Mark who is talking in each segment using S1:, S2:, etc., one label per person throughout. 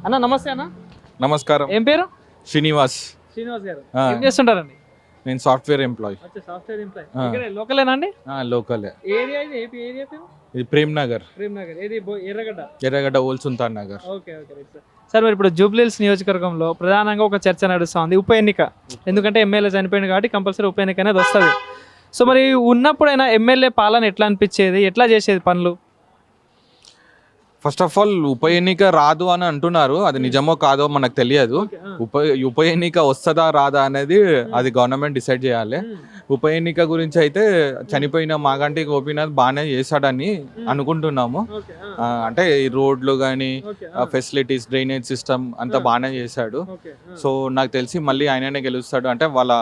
S1: అన్న నమస్తే అన్న.
S2: నమస్కారం.
S1: ఏం పేరు?
S2: శ్రీనివాస్.
S1: శ్రీనివాస్ గారు ఏం చేస్తుంటారండి?
S2: నేను సాఫ్ట్వేర్ ఎంప్లాయీ.
S1: Software employee. ఇక్కడ లోకలేనా అండి?
S2: లోకలే.
S1: ఏరియా ఇది ఏపీ ఏరియా పేరు?
S2: ఇది ప్రేమ్ నగర్.
S1: ప్రేమ్ నగర్. ఏది Erragadda?
S2: Erragadda old Sultan Nagar.
S1: Okay okay right sir. Sir మరి ఇప్పుడు జూబ్లీహిల్స్ నియోజకవర్గంలో ప్రధానంగా ఒక చర్చ నడుస్తుంది, ఉప ఎన్నిక. ఎందుకంటే ఎమ్మెల్యే చనిపోయింది కాబట్టి కంపల్సరీ ఉప ఎన్నిక అనేది వస్తుంది. సో మరి ఉన్నప్పుడైనా ఎమ్మెల్యే పాలన ఎట్లా అనిపించేది, ఎట్లా చేసేది పనులు?
S2: ఫస్ట్ ఆఫ్ ఆల్ ఉప ఎన్నిక రాదు అని అంటున్నారు, అది నిజమో కాదో మనకు తెలియదు. ఉప ఎన్నిక వస్తుందా రాదా అనేది అది గవర్నమెంట్ డిసైడ్ చేయాలి. ఉప ఎన్నిక గురించి అయితే చనిపోయిన మాగంటి గోపీనాథ్ బాగానే చేశాడని అనుకుంటున్నాము. అంటే ఈ రోడ్లు కానీ ఫెసిలిటీస్, డ్రైనేజ్ సిస్టమ్ అంతా బాగానే చేశాడు. సో నాకు తెలిసి మళ్ళీ ఆయననే గెలుస్తాడు, అంటే వాళ్ళ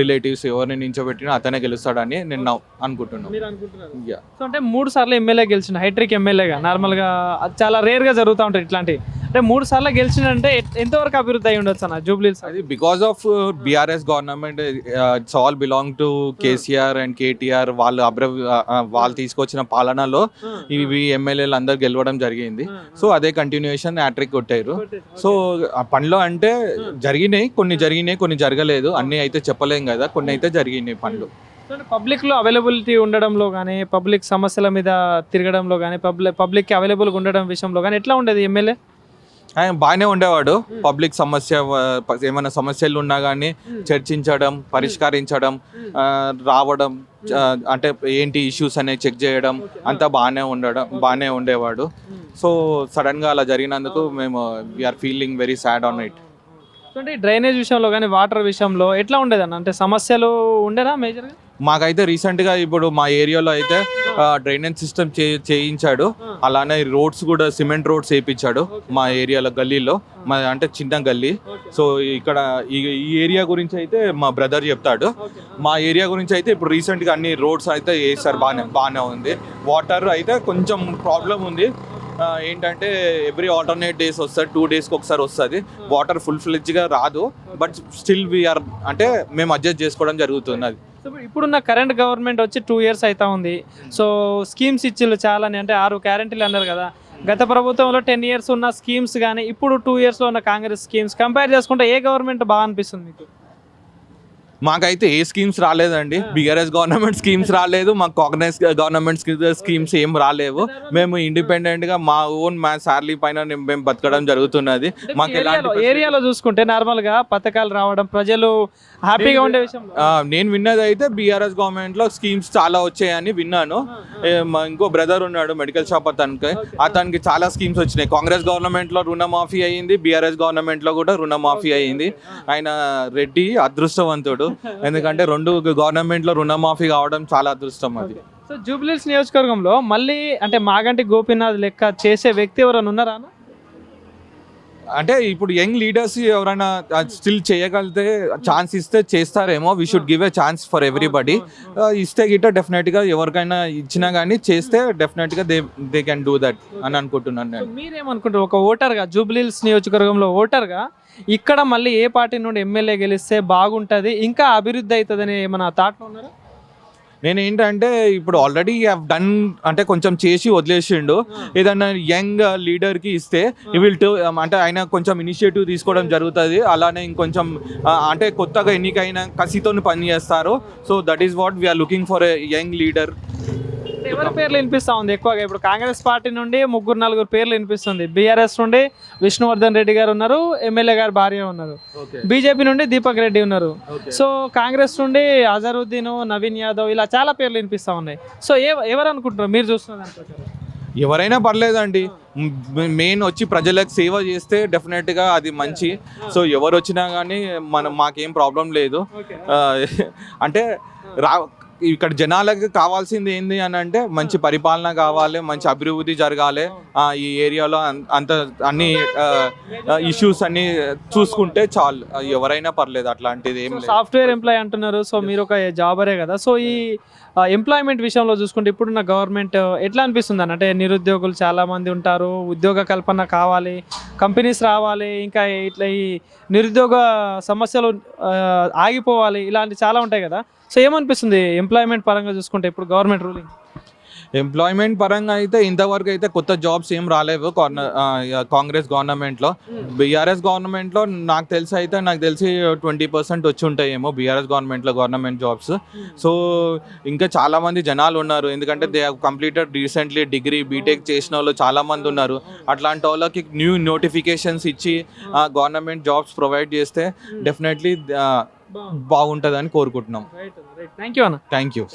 S2: రిలేటివ్స్ ఎవరిని నించోబెట్టినా అతనే గెలుస్తాడని నేను అనుకుంటున్నాను.
S1: సో అంటే 3 సార్లు ఎమ్మెల్యే గెలిచిన హైట్రిక్ ఎమ్మెల్యేగా నార్మల్గా చాలా రేర్ గా జరుగుతూ ఉంటాయి ఇట్లాంటి. అంటే 3 సార్లు గెలిచినంటే ఎంతవరకు అభివృద్ధి అయి ఉండొచ్చు అన్న జూబ్లీహిల్స్?
S2: అది because of BRS government. It's all belong to KCR and KTR. వాళ్ళు తీసుకొచ్చిన పాలనలో ఇవి ఎమ్మెల్యేలు అందరు గెలవడం జరిగింది. సో అదే కంటిన్యూషన్ హ్యాట్రిక్ కొట్టారు. సో ఆ పనిలో అంటే జరిగినాయి, కొన్ని జరగలేదు. అన్ని అయితే చెప్పలేం కదా, కొన్ని అయితే జరిగినాయి పనులు.
S1: పబ్లిక్లో అవైలబిలిటీ ఉండడంలో కానీ, పబ్లిక్ సమస్యల మీద తిరగడంలో కానీ, పబ్లిక్కి అవైలబుల్గా ఉండడం విషయంలో కానీ ఎట్లా ఉండేది ఎమ్మెల్యే?
S2: ఆయన బాగానే ఉండేవాడు. పబ్లిక్ ఏమైనా సమస్యలు ఉన్నా కానీ చర్చించడం, పరిష్కరించడం, రావడం, అంటే ఏంటి ఇష్యూస్ అనేవి చెక్ చేయడం అంతా బాగానే ఉండేవాడు. సో సడన్గా అలా జరిగినందుకు మేము we are feeling very sad on it.
S1: అంటే డ్రైనేజ్ విషయంలో కానీ, వాటర్ విషయంలో ఎట్లా ఉండేదన్న? అంటే సమస్యలు ఉండేనా మేజర్గా?
S2: మాకైతే రీసెంట్గా ఇప్పుడు మా ఏరియాలో అయితే డ్రైనేజ్ సిస్టమ్ చేయించాడు. అలానే రోడ్స్ కూడా సిమెంట్ రోడ్స్ వేయించాడు మా ఏరియాలో, గల్లీలో. మా అంటే చిన్న గల్లీ. సో ఇక్కడ ఈ ఏరియా గురించి అయితే మా బ్రదర్ చెప్తాడు. మా ఏరియా గురించి అయితే ఇప్పుడు రీసెంట్గా అన్ని రోడ్స్ అయితే వేస్తారు, బాగానే ఉంది. వాటర్ అయితే కొంచెం ప్రాబ్లం ఉంది. ఏంటంటే ఎవ్రీ ఆల్టర్నేట్ డేస్ వస్తుంది, 2 డేస్కి ఒకసారి వస్తుంది. వాటర్ ఫుల్ ఫ్లెడ్జ్గా రాదు, బట్ స్టిల్ వీఆర్ అంటే మేము అడ్జస్ట్ చేసుకోవడం జరుగుతుంది. అది
S1: ఇప్పుడున్న కరెంట్ గవర్నమెంట్ వచ్చి 2 years అవుతా ఉంది. సో స్కీమ్స్ ఇచ్చిళ్ళు చాలా, అంటే 6 గ్యారెంటీలు అన్నారు కదా. గత ప్రభుత్వంలో 10 years ఉన్న స్కీమ్స్ కానీ ఇప్పుడు 2 yearsలో ఉన్న కాంగ్రెస్ స్కీమ్స్ కంపేర్ చేసుకుంటే ఏ గవర్నమెంట్ బాగా అనిపిస్తుంది మీకు?
S2: మాకైతే ఏ స్కీమ్స్ రాలేదండి. బీఆర్ఎస్ గవర్నమెంట్ స్కీమ్స్ రాలేదు, మాకు కాంగ్రెస్ గవర్నమెంట్ స్కీమ్స్ ఏం రాలేవు. మేము ఇండిపెండెంట్గా మా శాలరీ పైన మేము బతకడం జరుగుతున్నది. మాకు ఎలాంటి
S1: ఏరియాలో చూసుకుంటే నార్మల్గా పథకాలు రావడం, ప్రజలు హ్యాపీగా ఉండే విషయం
S2: నేను విన్నది అయితే బీఆర్ఎస్ గవర్నమెంట్లో స్కీమ్స్ చాలా వచ్చాయని విన్నాను. ఇంకో బ్రదర్ ఉన్నాడు మెడికల్ షాప్, అతనికి చాలా స్కీమ్స్ వచ్చినాయి. కాంగ్రెస్ గవర్నమెంట్లో రుణమాఫీ అయ్యింది, బీఆర్ఎస్ గవర్నమెంట్లో కూడా రుణమాఫీ అయ్యింది. ఆయన రెడ్డి అదృష్టవంతుడు, ఎందుకంటే 2 గవర్నమెంట్లో రుణమాఫీ కావడం చాలా అదృష్టం అది.
S1: సో జూబ్లీహిల్స్ నియోజకవర్గంలో మళ్ళీ అంటే మాగంటి గోపీనాథ్ లెక్క చేసే వ్యక్తి ఎవరైనా ఉన్నారా?
S2: అంటే ఇప్పుడు యంగ్ లీడర్స్ ఎవరైనా స్టిల్ చేయగలిగితే, ఛాన్స్ ఇస్తే చేస్తారేమో. We should give a chance for everybody. ఇస్తే గిట్ట డెఫినెట్గా ఎవరికైనా ఇచ్చినా కానీ చేస్తే డెఫినెట్గా దే కెన్ డూ దట్ అని అనుకుంటున్నాను నేను.
S1: మీరేమనుకుంటారు ఒక ఓటర్గా, జూబ్లీహిల్స్ నియోజకవర్గంలో ఓటర్గా, ఇక్కడ మళ్ళీ ఏ పార్టీ నుండి ఎమ్మెల్యే గెలిస్తే బాగుంటుంది, ఇంకా అభివృద్ధి అవుతుందని ఏమైనా థాట్లో ఉన్నారా?
S2: నేను ఏంటంటే ఇప్పుడు ఆల్రెడీ డన్ అంటే కొంచెం చేసి వదిలేసిండు. ఏదన్నా యంగ్ లీడర్కి ఇస్తే అంటే ఆయన కొంచెం ఇనిషియేటివ్ తీసుకోవడం జరుగుతుంది. అలానే ఇంకొంచెం అంటే కొత్తగా ఎన్నికైన కసితో పని చేస్తారు. So that is what we are looking for a young leader.
S1: ఎవరి పేర్లు వినిపిస్తూ ఉంది ఎక్కువగా? ఇప్పుడు కాంగ్రెస్ పార్టీ నుండి 3-4 పేర్లు వినిపిస్తుంది. బీఆర్ఎస్ నుండి విష్ణువర్ధన్ రెడ్డి గారు ఉన్నారు, ఎమ్మెల్యే గారు భార్య ఉన్నారు. బీజేపీ నుండి దీపక్ రెడ్డి ఉన్నారు. సో కాంగ్రెస్ నుండి అజరుద్దీన్, నవీన్ యాదవ్, ఇలా చాలా పేర్లు వినిపిస్తూ ఉన్నాయి. సో ఎవరు అనుకుంటున్నారు మీరు చూస్తున్నారు?
S2: ఎవరైనా పర్లేదండి, మెయిన్ వచ్చి ప్రజలకు సేవ చేస్తే డెఫినెట్గా అది మంచి. సో ఎవరు వచ్చినా కానీ మాకేం ప్రాబ్లం లేదు. అంటే ఇక్కడ జనాలకు కావాల్సింది ఏంది అని అంటే మంచి పరిపాలన కావాలి, మంచి అభివృద్ధి జరగాలి. ఈ ఏరియాలో అన్ని ఇష్యూస్ అన్ని చూసుకుంటే చాలు, ఎవరైనా పర్లేదు. అట్లాంటిది ఏం లేదు.
S1: సాఫ్ట్వేర్ ఎంప్లాయ్ అంటున్నారు, సో మీరు ఒక జాబరే కదా. సో ఈ ఎంప్లాయ్మెంట్ విషయంలో చూసుకుంటే ఇప్పుడున్న గవర్నమెంట్ ఎట్లా అనిపిస్తుంది అని? అంటే నిరుద్యోగులు చాలామంది ఉంటారు, ఉద్యోగ కల్పన కావాలి, కంపెనీస్ రావాలి, ఇంకా ఇట్లా ఈ నిరుద్యోగ సమస్యలు ఆగిపోవాలి, ఇలాంటి చాలా ఉంటాయి కదా. సో ఏమనిపిస్తుంది ఎంప్లాయ్మెంట్ పరంగా చూసుకుంటే ఇప్పుడు గవర్నమెంట్ రూలింగ్?
S2: ఎంప్లాయ్మెంట్ పరంగా అయితే ఇంతవరకు అయితే కొత్త జాబ్స్ ఏం రాలేవు కాంగ్రెస్ గవర్నమెంట్లో. బీఆర్ఎస్ గవర్నమెంట్లో నాకు తెలిసి 20% వచ్చి ఉంటాయేమో బీఆర్ఎస్ గవర్నమెంట్లో గవర్నమెంట్ జాబ్స్. సో ఇంకా చాలా మంది జనాలు ఉన్నారు, ఎందుకంటే they have completed recently degree BTech చేసిన వాళ్ళు చాలా మంది ఉన్నారు. అట్లాంటి వాళ్ళకి న్యూ నోటిఫికేషన్స్ ఇచ్చి గవర్నమెంట్ జాబ్స్ ప్రొవైడ్ చేస్తే డెఫినెట్లీ బాగుంటుందని కోరుకుంటున్నాం.
S1: థ్యాంక్ యూ అన్న.
S2: Thank you.